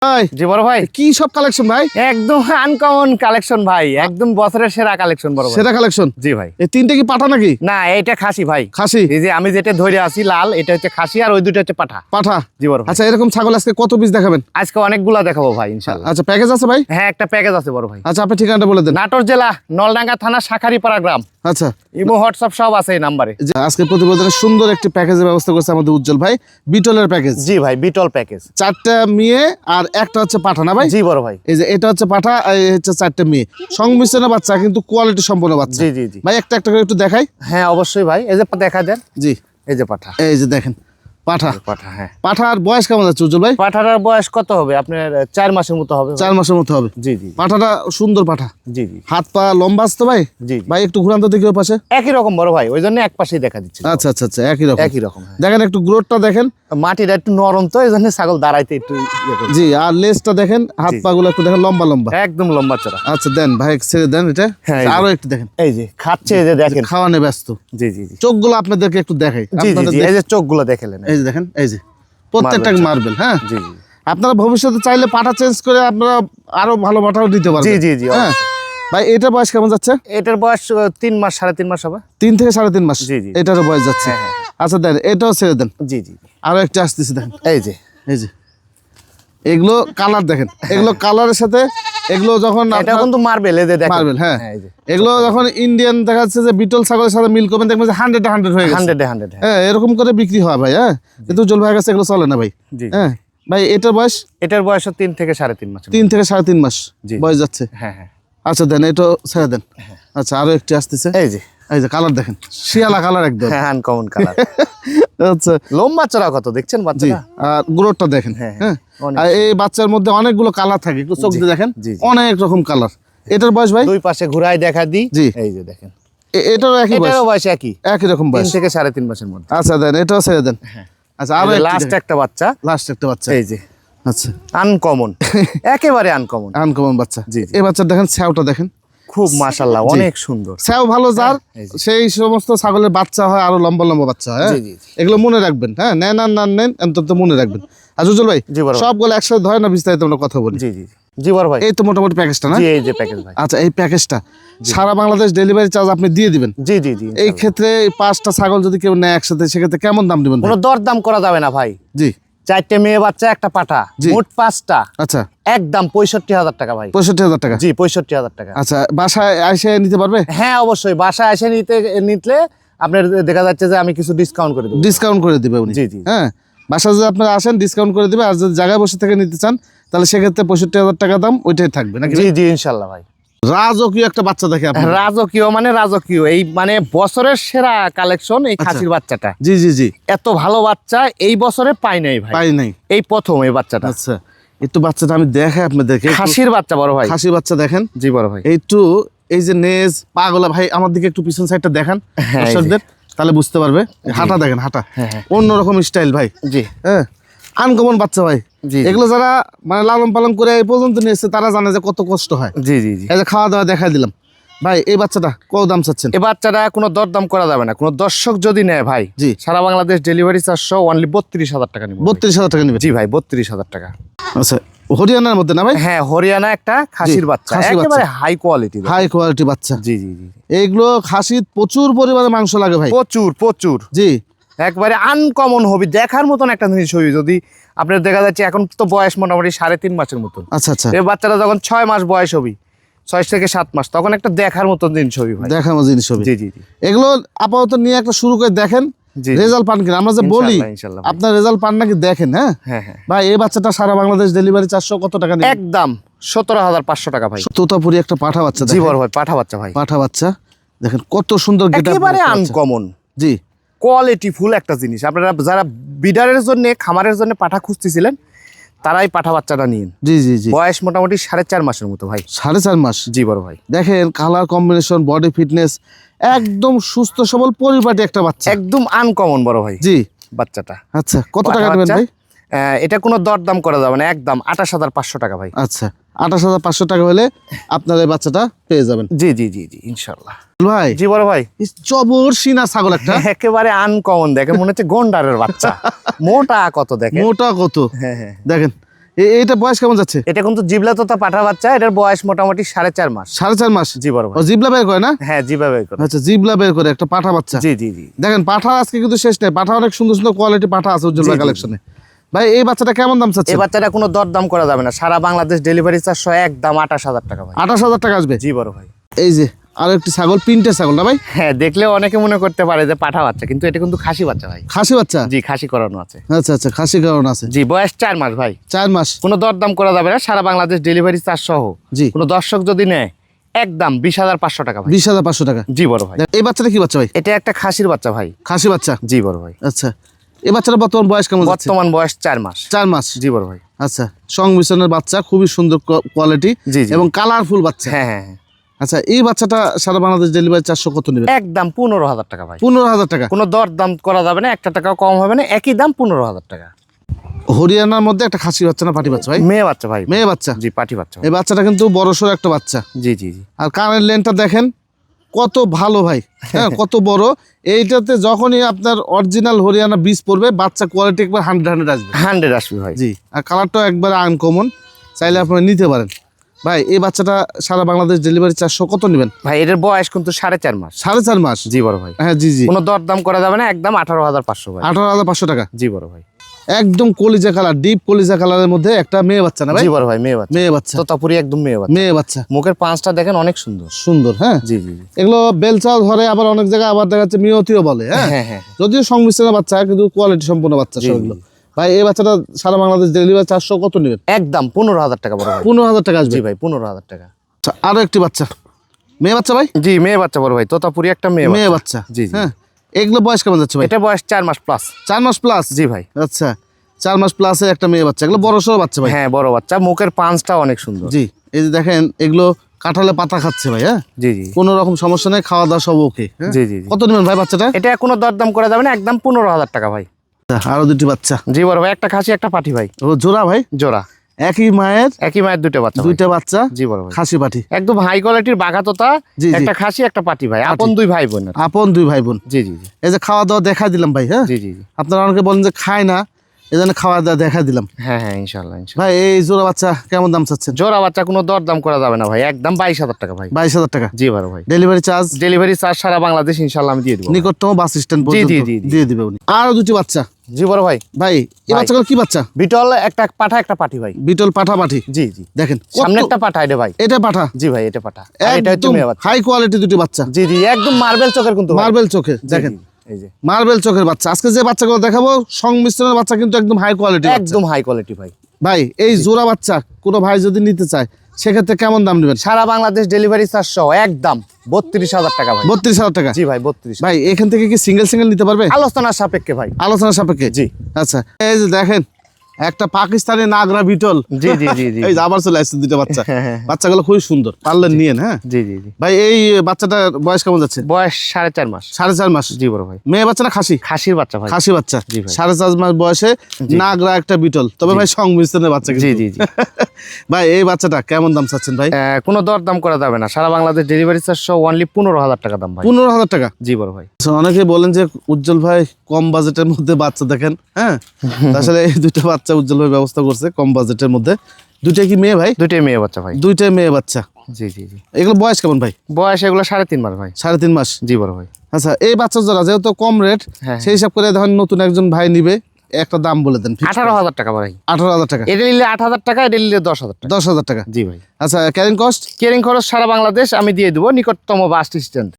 ভাই জি বড় ভাই, কি সব কালেকশন ভাই? একদম আনকমন কালেকশন ভাই, একদম বছরের সেরা কালেকশন বড় ভাই। সেটা কালেকশন? জি ভাই। এই তিনটে কি পাঠা নাকি? না, এটা খাসি ভাই। খাসি? এই যে আমি যেটা ধরে আছি লাল, এটা হচ্ছে খাসি, আর ওই দুটো হচ্ছে পাঠা। পাঠা? জি বড় ভাই। আচ্ছা, এরকম ছাগল আজকে কত পিস দেখাবেন? আজকে অনেকগুলা দেখাবো ভাই ইনশাআল্লাহ। আচ্ছা, প্যাকেজ আছে ভাই? হ্যাঁ, একটা প্যাকেজ আছে বড় ভাই। আচ্ছা, আপনি ঠিকানাটা বলে দেন। নাটোর জেলা নলডাঙ্গা থানা শাখারিপাড়া গ্রাম। আচ্ছা, ইমো হোয়াটসঅ্যাপ সব আছে এই নাম্বারে। যে আজকে প্রতিবেদনের সুন্দর একটি প্যাকেজের ব্যবস্থা করছে আমাদের উজ্জ্বল ভাই, বিটলের প্যাকেজ। জি ভাই, বিটল প্যাকেজ। 4টা মেয়ে আর একটা হচ্ছে পাঠা না ভাই? জি বড় ভাই। এই যে এটা হচ্ছে পাঠা, এই হচ্ছে 4টা মেয়ে, সংমিশ্রণে বাচ্চা কিন্তু কোয়ালিটি সম্পন্ন বাচ্চা। জি জি জি ভাই একটা একটা করে একটু দেখাই। হ্যাঁ অবশ্যই ভাই, এই যে দেখা যান। জি, এই যে পাঠা। এই যে দেখেন পাঠা। পাঠা, হ্যাঁ। পাঠার বয়স কেমন যাচ্ছে উজ্জ্বল ভাই? পাঠাটার বয়স কত হবে আপনার? 4 মাসের মতো হবে। 4 মাসের মতো হবে। জি জি পাঠাটা সুন্দর পাঠা, জি জি হাত পা লম্বা আছে তো ভাই? জি। ভাই একটু ঘুরান্ত দেখি ওই পাশে। একই রকম বড় ভাই, ওই জন্য এক পাশেই দেখা দিচ্ছে। আচ্ছা আচ্ছা আচ্ছা, একই রকম। একই রকম, হ্যাঁ। দেখেন একটু গ্রোথটা দেখেন। মাটিটা একটু নরম তো, এই জন্য ছাগল দাঁড়াইতে একটু ইয়ে করে। জি, আর লেজটা দেখেন, হাত পা গুলো একটু দেখেন লম্বা লম্বা। একদম লম্বা চড়া। আচ্ছা দেন ভাই, ছেড়ে দেন এটা। হ্যাঁ, এই যে। আরো একটু দেখেন, এই যে খাচ্ছে, এই যে দেখেন। খাওয়ানে ব্যস্ত। জি জি জি চোখগুলো আপনাদেরকে একটু দেখাই। জি জি আপনাদের জি, এই যে চোখগুলো দেখেলেন। এই যে দেখেন, এই যে প্রত্যেকটা মার্বেল। হ্যাঁ, জি জি আপনারা ভবিষ্যতে চাইলে পাঠা চেঞ্জ করে আপনারা আরো ভালো পাঠাও দিতে পারবেন। জি জি জি, হ্যাঁ অবশ্যই। ভাই, এটা বয়স কেমন যাচ্ছে? এটার বয়স 3 মাস, 3.5 মাস হবে। 3 থেকে 3.5 মাস জি, জি। এটারও বয়স যাচ্ছে। হ্যাঁ, হ্যাঁ। আচ্ছা দেন, এটাও ছেড়ে দেন। জি জি, আরো একটা আসতেছে দেখেন, এই যে এই যে এগুলো কালার দেখেন, এগুলো কালারের সাথে এগুলো যখন এটা কিন্তু মার্বেল, এই যে দেখেন। মার্বেল। হ্যাঁ, এই যে এগুলো যখন ইন্ডিয়ান দেখা যাচ্ছে যে বিটল ছাগলের সাথে মিল করবেন, দেখবেন যে 100 হয়ে গেছে। 100 হ্যাঁ, এরকম করে বিক্রি হয় ভাই। হ্যাঁ, কিন্তু উজ্জ্বল ভাইয়ের কাছে এগুলো চলে না ভাই। জি। হ্যাঁ ভাই, এটার বয়স এটার বয়স 3 থেকে 3.5 মাস। 3 থেকে 3.5 মাস জি। বয়স যাচ্ছে। হ্যাঁ হ্যাঁ, আচ্ছা দেন, এটা ছেড়ে দেন। আচ্ছা, আরো একটি আসতেছে। এই যে এই যে কালার দেখেন, শিয়ালা কালার একদম। হ্যাঁ, আনকমন কালার। আচ্ছা লম্বা চড়া কত দেখছেন জি, বাচ্চাটা? আর গ্রোথটা দেখেন। হ্যাঁ, হ্যাঁ, অনেক আর এই বাচ্চার মধ্যে অনেকগুলো কালার থাকে, একটু চোখ দিয়ে দেখেন, জি, জি। অনেক রকম কালার। এটার বয়স ভাই? দুই পাশে ঘুরাই দেখা দিই। জি। এই যে দেখেন, এটারও একই বয়স? এটারও বয়স একই, একই রকম 3 বয়স। থেকে 3.5 মাসের মধ্যে। আচ্ছা দেন, এটাও ছেড়ে দেন। আচ্ছা, আরো লাস্ট একটা বাচ্চা। লাস্ট একটা বাচ্চা। এই যে আচ্ছা, আনকমন, একেবারে আনকমন। আনকমন বাচ্চা। জি, জি। এই বাচ্চার দেখেন ছাউটা দেখেন, খুব মাশাআল্লাহ, অনেক সুন্দর। ছাউ ভালো যার, এই যে। সেই সমস্ত ছাগলের বাচ্চা হয় আরো লম্বা লম্বা বাচ্চা হয়। হ্যাঁ? জি, জি, জি। এগুলো মনে রাখবেন। হ্যাঁ, নেন আর না নেন অন্তত মনে রাখবেন। আর উজ্জ্বল ভাই, জি বড় ভাই। সবগুলো একসাথে ধরে না, বিস্তারিত আমরা কথা বলি। জি জি জি বড় ভাই। এই তো মোটামুটি প্যাকেজটা না? জি, এই যে প্যাকেজ ভাই। আচ্ছা, এই প্যাকেজটা সারা বাংলাদেশ ডেলিভারি চার্জ আপনি দিয়ে দিবেন। জি জি জি, এই ক্ষেত্রে এই 5টা ছাগল যদি কেউ নেয় একসাথে, সেক্ষেত্রে কেমন দাম দিবেন? কোনো দরদাম করা যাবে না ভাই। জি 4টে মেয়ে বাচ্চা, একটা পাঠা, জি। মোট 5টা। আচ্ছা, একদম 65,000 টাকা ভাই। 65,000 টাকা? জি, 65,000 টাকা। আচ্ছা, বাসায় এসে নিতে পারবে? হ্যাঁ অবশ্যই, বাসায় এসে নিলে আপনার দেখা যাচ্ছে যে আমি কিছু ডিসকাউন্ট করে দেবো। ডিসকাউন্ট করে দিবে উনি। জি, জি। হ্যাঁ, বাসায় যদি আপনারা আসেন ডিসকাউন্ট করে দিবে। আর যদি জায়গায় বসে থেকে নিতে চান, তাহলে সেক্ষেত্রে 65,000 টাকা দাম ওইটাই থাকবে নাকি? জি জি, ইনশাল্লাহ ভাই। রাজকীয় একটা বাচ্চা দেখে আপনি। রাজকীয় মানে রাজকীয়, এই মানে বছরের সেরা কালেকশন এই খাসির বাচ্চাটা। জি জি জি, এত ভালো বাচ্চা এই বছরে পাই নাই ভাই, পাই নাই। এই প্রথম এই বাচ্চাটা। আচ্ছা, একটু বাচ্চাটা আমি দেখাই আপনাদেরকে। খাসির বাচ্চা বড় ভাই। খাসি বাচ্চা দেখেন। জি বড় ভাই। একটু এই যে নেজ পাগলা ভাই, আমার দিকে একটু পিছন সাইডটা দেখান হ্যাঁ, এই যে। দর্শকদের, তাহলে বুঝতে পারবে। হাঁটা দেখেন, হাঁটা অন্যরকম স্টাইল ভাই। জি হ্যাঁ, আনকমন বাচ্চা ভাই। জি, জি। এগুলো যারা মানে লালন পালন করে এই পর্যন্ত নিয়ে এসেছে, তারা জানে যে কত কষ্ট হয়। জি জি জি, এই যে খাওয়া দাওয়া দেখাই দিলাম ভাই। এই বাচ্চাটা কত দাম চাচ্ছেন? এই বাচ্চাটা কোনো দরদাম করা যাবে না। কোনো দর্শক যদি নেয় ভাই, জি। সারা বাংলাদেশ ডেলিভারি চার্জ অনলি 32,000 টাকা নিব। 32,000 টাকা নেবেন? জি ভাই, 32,000 টাকা। আচ্ছা, হরিয়ানার মধ্যে না ভাই? হ্যাঁ, হরিয়ানা একটা খাসির বাচ্চা, খাসির বাচ্চা। একেবারে হাই কোয়ালিটি। হাই কোয়ালিটি বাচ্চা। জি জি জি, এইগুলো খাসির প্রচুর পরিমাণে মাংস লাগে ভাই। প্রচুর প্রচুর, জি একবারে আনকমন হবে, দেখার মতন একটা জিনিস হবে। যদি আপনার দেখা যাচ্ছে এখন তো বয়স মোটামুটি 3.5 মাসের মতন। আচ্ছা আচ্ছা, এই বাচ্চাটা যখন 6 মাস বয়স হবে, 6 থেকে 7 মাস, তখন একটা দেখার মতন জিনিস হবে ভাই। দেখানো জিনিস হবে। জি জি জি, এগুলো আপাতত নিয়ে একটা শুরু করে দেখেন, জি। রেজাল্ট পান কিনা। আমরা যে বলি ইনশাআল্লাহ, ইনশাআল্লাহ ভাই। আপনার রেজাল্ট পান নাকি দেখেন। হ্যাঁ হ্যাঁ হ্যাঁ, ভাই, এই বাচ্চাটা সারা বাংলাদেশ ডেলিভারি 400 কত টাকা নেবে? একদম 17,500 টাকা ভাই। তোতাপুরি একটা পাঠা বাচ্চা জি দেখেন। বড় ভাই, পাঠা বাচ্চা ভাই, পাঠা বাচ্চা দেখেন, কত সুন্দর গেটআপ। একেবারে আনকমন, জি কোয়ালিটি ফুল একটা জিনিস। আপনারা যারা বিডারের জন্য, খামারের জন্য পাঠা খুঁজতেছিলেন, তারাই পাঠা বাচ্চাটা নিন। জি জি জি, বয়স মোটামুটি 4.5 মাসের মতো ভাই। 4.5 মাস। জি বড় ভাই, দেখেন কালার কম্বিনেশন, বডি ফিটনেস, একদম সুস্থ সবল পরিপাটি একটা বাচ্চা। একদম আনকমন বড় ভাই জি বাচ্চাটা। আচ্ছা, কত পাঠা টাকা নেবেন বাচ্চা। ভাই? এটা কোনো দরদাম করা যাবে না, একদম 28,500 টাকা ভাই। আচ্ছা, 28,500 টাকা হলে আপনার এই বাচ্চাটা পেয়ে যাবেন। জি জি জি জি, ইনশাআল্লাহ ভাই জি বড় ভাই। জবর সিনা ছাগল একটা, একেবারে আনকমন, দেখে মনে হচ্ছে গন্ডারের বাচ্চা। মোটা কত দেখেন। মোটা কত হ্যাঁ হ্যাঁ, দেখেন। এইটা বয়স কেমন যাচ্ছে? এটা কিন্তু জিবলা তোতা পাঠা বাচ্চা, এটার বয়স মোটামুটি 4.5 মাস। 4.5 মাস? জি বড় ভাই। ও জিবলা বের করে না? হ্যাঁ জিবা বের করে। আচ্ছা জিবলা বের করে একটা পাঠা বাচ্চা। জি জি জি। দেখেন পাঠা আজকে কিন্তু শেষ নেই, পাঠা অনেক সুন্দর সুন্দর কোয়ালিটি পাঠা আছে উজ্জ্বল ভাই কালেকশনে। ভাই এই বাচ্চাটা কেমন দাম চাচ্ছে? এই বাচ্চাটা কোনো দরদাম করা যাবে না, সারা বাংলাদেশ ডেলিভারি চার্জ একদম 28,000 টাকা ভাই। 28,000 টাকা আসবে? জি বড় ভাই। এই যে আর একটি ছাগল, প্রিন্টের ছাগল না ভাই? হ্যাঁ দেখলে অনেকে মনে করতে পারে যে পাঠা বাচ্চা, কিন্তু এটা কিন্তু খাসি বাচ্চা ভাই। খাসি বাচ্চা? জি খাসি করানো আছে। আচ্ছা আচ্ছা, খাসি কারণ আছে। জি বয়স 4 মাস ভাই। 4 মাস? কোনো দরদাম করা যাবে না, সারা বাংলাদেশ ডেলিভারি চার্জ সহ। জি। কোনো দর্শক যদি নেয় একদম 20,500 টাকা ভাই। 20,500 টাকা? জি বড় ভাই। এই বাচ্চাটা কি বাচ্চা ভাই? এটা একটা খাসির বাচ্চা ভাই। খাসি বাচ্চা? জি বড় ভাই। আচ্ছা, এই বাচ্চাটা বর্তমান বয়স কেমন যাচ্ছে? বর্তমান বয়স 4 মাস। 4 মাস? জি বড় ভাই। আচ্ছা, সংমিশ্রণের বাচ্চা, খুবই সুন্দর কোয়ালিটি জি জি। এবং কালারফুল বাচ্চা। হ্যাঁ হ্যাঁ হ্যাঁ। আচ্ছা, এই বাচ্চাটা সারা বাংলাদেশ ডেলিভারি 400 কত নেবেন? একদম 15,000 টাকা ভাই। 15,000 টাকা? কোনো দরদাম করা যাবে না, একটা টাকাও কম হবে না, একই দাম 15,000 টাকা। হরিয়ানার মধ্যে একটা খাসি বাচ্চা না পাটি বাচ্চা ভাই? মেয়ে বাচ্চা ভাই। মেয়ে বাচ্চা? জি পাটি বাচ্চা ভাই। এই বাচ্চাটা কিন্তু বড়সড় একটা বাচ্চা। জি জি জি। আর কানের লেনটা দেখেন কত ভালো ভাই, হ্যাঁ কত বড়। এইটাতে যখনই আপনার অরিজিনাল হরিয়ানা বীজ পড়বে, বাচ্চা কোয়ালিটি একবার 100 আসবে। 100 আসবে ভাই। জি, আর কালারটাও একবার আনকমন, চাইলে আপনারা নিতে পারেন। ভাই এই বাচ্চাটা সারা বাংলাদেশ ডেলিভারি 400 কত নেবেন? ভাই এটার বয়স কিন্তু 4.5 মাস। 4.5 মাস? জি বড় ভাই। হ্যাঁ জি জি। কোনো দরদাম করা যাবে না, একদম 18,500 ভাই। 18,500 টাকা? জি বড় ভাই। একদম কলিজা কালার, ডিপ কলিজা কালারের মধ্যে একটা মেয়ে বাচ্চা না ভাই? জি বড় ভাই মেয়ে বাচ্চা। মেয়ে বাচ্চা? তোতাপুরি একদম মেয়ে বাচ্চা। মেয়ে বাচ্চা। মুখের পাঁচটা দেখেন অনেক সুন্দর। সুন্দর, হ্যাঁ। জি জি জি। এগুলো বেলচাও ধরে, আবার অনেক জায়গায় আবার দেখা যাচ্ছে মিয়তিও বলে, হ্যাঁ। হ্যাঁ হ্যাঁ। যদিও সংমিশ্রণের বাচ্চা, কিন্তু কোয়ালিটি সম্পন্ন বাচ্চা জি, সবগুলো। ভাই এই বাচ্চাটা সারা বাংলাদেশ ডেলিভারি 400 কত নেবেন? একদম 15,000 টাকা বড় ভাই। 15,000 টাকা আসবে? জি ভাই 15,000 টাকা। আচ্ছা, আরো একটি বাচ্চা, মেয়ে বাচ্চা ভাই? জি মেয়ে বাচ্চা বড় ভাই, তোতাপুরি একটা মেয়ে মেয়ে বাচ্চা? জি জি। হ্যাঁ, এগুলো বয়স কেমন যাচ্ছে ভাই? এটা বয়স 4 মাস প্লাস। 4 মাস প্লাস? জি ভাই। আচ্ছা, 4 মাস প্লাসে একটা মেয়ে বাচ্চা। এগুলো বড় সড়ো বাচ্চা ভাই? হ্যাঁ বড় বাচ্চা, মুখের পাঁচটা অনেক সুন্দর। জি, এই যে দেখেন এগুলো কাঁঠালে পাতা খাচ্ছে ভাই, হ্যাঁ। জি জি। কোনো রকম সমস্যা নেই, খাওয়া দাওয়া সব ওকে। জি জি জি। কত নেবেন ভাই বাচ্চাটা? এটা কোনো দরদাম করা যাবে না, একদম 15,000 টাকা ভাই। আরো দুটি বাচ্চা? জি বড় ভাই, একটা খাসি একটা পাঠি ভাই। ও জোড়া ভাই? জোড়া। একই মায়ের একই মায়ের দুটো বাচ্চা ভাই। দুইটা বাচ্চা? জি বড় ভাই। খাসি পাঠি? একদম হাই কোয়ালিটির বাঘা তোতা, জি, জি। একটা খাসি একটা পাঠি ভাই, আপন দুই ভাই বোন। আপন দুই ভাই বোন? জি জি জি। এই যে খাওয়া দাওয়া দেখা দিলাম ভাই, হ্যাঁ। জি জি জি। আপনারা অনেকে বলেন যে খায় না, এই জন্য খাওয়া দাওয়া দেখা দিলাম। হ্যাঁ হ্যাঁ ইনশাল্লাহ ইনশাল্লাহ। ভাই এই জোড়া বাচ্চা কেমন দাম চাচ্ছেন? জোড়া বাচ্চা কোনো দরদাম করা যাবে না ভাই, একদম 22,000 টাকা ভাই। 22,000 টাকা? জি বড় ভাই। Delivery charge? ডেলিভারি চার্জ সারা বাংলাদেশ ইনশাল্লাহ আমি দিয়ে দেবো। নিকটতম বাস স্ট্যান্ড জি, পর্যন্ত জি, জি, জি। দিয়ে দিবে উনি। আরো দুটি বাচ্চা? জি বড় ভাই। ভাই এই ভাই। বাচ্চাগুলো কি বাচ্চা? বিটল একটা পাঠা একটা পাঠি ভাই। বিটল পাঠা পাঠি? জি জি। দেখেন সামনেরটা পাঠা এটা ভাই। এটা পাঠা? জি ভাই এটা পাঠা। আর এটা হচ্ছে একদম মেয়ে বাচ্চা। হাই কোয়ালিটি দুটি বাচ্চা। জি জি একদম মার্বেল চোখের কিন্তু ভাই। মার্বেল চোখে, জি, দেখেন জি, এই যে মার্বেল চোখের বাচ্চা। আজকে যে বাচ্চাগুলো দেখাবো সংমিশ্রণের বাচ্চা, কিন্তু একদম হাই কোয়ালিটি। একদম হাই কোয়ালিটি ভাই। ভাই এই জোড়া বাচ্চা কোনো ভাই যদি নিতে চায়, সেক্ষেত্রে কেমন দাম নেবেন? সারা বাংলাদেশ ডেলিভারি চার্জ সহ একদম 32,000 টাকা ভাই। 32,000 টাকা? জি ভাই 32। ভাই এখান থেকে কি সিঙ্গেল সিঙ্গেল নিতে পারবে? আলোচনার সাপেক্ষে ভাই। আলোচনা সাপেক্ষে? জি। আচ্ছা, এই যে দেখেন একটা পাকিস্তানি নাগরা বিটল। জি জি জি জি। এই যে আবার চলে আসছে দুটো বাচ্চা। হ্যাঁ, হ্যাঁ। বাচ্চাগুলো খুবই সুন্দর, পারলে নিয়েন। হ্যাঁ জি জি জি। ভাই এই বাচ্চাটার বয়স কেমন যাচ্ছে? বয়স 4.5 মাস। 4.5 মাস? জি বড় ভাই। মেয়ে বাচ্চা না খাসি? খাসির বাচ্চা ভাই। খাসি বাচ্চা? জি ভাই। 4.5 মাস বয়সে নাগরা একটা বিটল, তবে ভাই সংমিশ্রণের বাচ্চা কিন্তু। জি জি জি। ভাই এই বাচ্চাটা কেমন দাম চাচ্ছেন ভাই? কোনো দরদাম করা যাবে না, সারা বাংলাদেশ ডেলিভারি চার্জ সহ অনলি 15,000 টাকা দাম ভাই। 15,000 টাকা? জি বড় ভাই। আচ্ছা, অনেকে বলেন যে উজ্জ্বল ভাই কম বাজেটের মধ্যে বাচ্চা দেখেন, হ্যাঁ। তো আসলে এই দুটো বাচ্চা উজ্জ্বল ভাই ব্যবস্থা করছে কম বাজেটের মধ্যে। দুইটা কি মেয়ে ভাই? দুইটাই মেয়ে বাচ্চা ভাই। দুইটাই মেয়ে বাচ্চা? জি জি জি। এগুলো বয়স কেমন ভাই? বয়স এগুলো 3.5 মাস ভাই। 3.5 মাস? জি বড় ভাই। আচ্ছা, এই বাচ্চা জোড়া যেহেতু কম রেট, হ্যাঁ। সেই হিসাব করে ধরেন নতুন একজন ভাই নিবে, একটা দাম বলে দেন। 18,000 টাকা ভাই। 18,000 টাকা? এটা নিলে 8,000 টাকা, এটা নিলে 10,000 টাকা। 10,000 টাকা? জি ভাই। আচ্ছা, ক্যারিং কস্ট? কেরিং খরচ সারা বাংলাদেশ আমি দিয়ে দেবো, নিকটতম বাস স্ট্যান্ড।